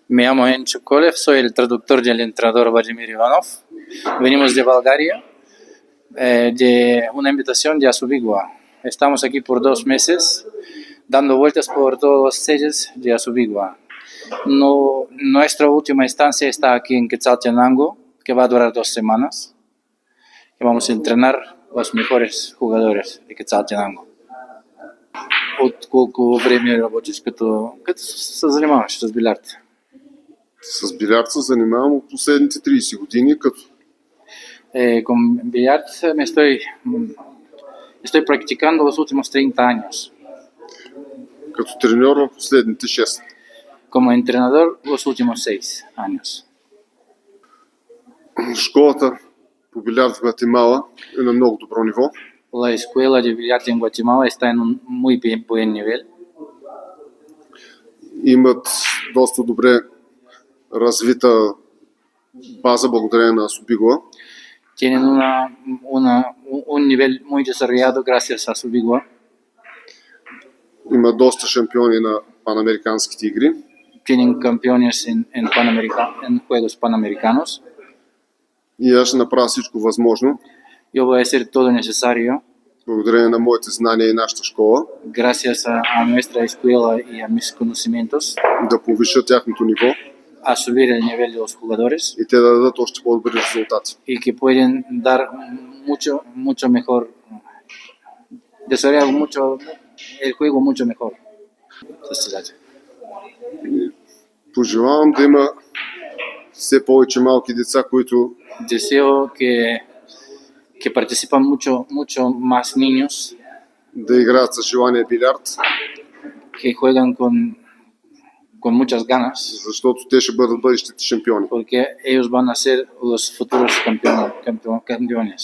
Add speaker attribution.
Speaker 1: Me llamo Encho Kolev, soy el traductor del entrenador Vladimir Ivanov. Venimos de Bulgaria, de una invitación de Asubigua. Estamos aquí por 2 meses, dando vueltas por todos los sellos de Asubigua. Nuestra última estancia está aquí en Quetzaltenango, que va a durar 2 semanas. Y vamos a entrenar los mejores jugadores de Quetzaltenango. От колко време работиш като се занимаваш с билярд?
Speaker 2: С билярд се занимавам от последните 30 години, като
Speaker 1: Con billar estoy practicando los últimos 30 años.
Speaker 2: като треньор в последните 6.
Speaker 1: Como entrenador los últimos 6 años.
Speaker 2: Школата по билярд в Гватемала е на много добро ниво.
Speaker 1: La escuela de billar en Guatemala está en un muy buen nivel.
Speaker 2: Имат доста добре развита база благодарение на Асубигуа.
Speaker 1: Tienen un nivel muy desarrollado gracias a Asubigua.
Speaker 2: Има доста шампиони на панамериканските игри.
Speaker 1: Tienen campeones en Juegos Panamericanos.
Speaker 2: И аз ще направя всичко възможно,
Speaker 1: Yo voy a hacer todo necesario,
Speaker 2: благодарение на моите знания и нашата школа,
Speaker 1: gracias a nuestra escuela y a mis conocimientos,
Speaker 2: да повиша тяхното ниво
Speaker 1: a subir el nivel de los jugadores
Speaker 2: и те да дадат още по-добри резултати.
Speaker 1: y que pueden dar mucho mejor, desarrollar el juego mucho mejor.
Speaker 2: Пожелавам да има все повече малки деца, които
Speaker 1: Deseo que participan mucho más niños
Speaker 2: да играят с желание билярд,
Speaker 1: que juegan con muchas ganas,
Speaker 2: защото те ще бъдат бъдещите шампиони.
Speaker 1: porque ellos van a ser los futuros campeones.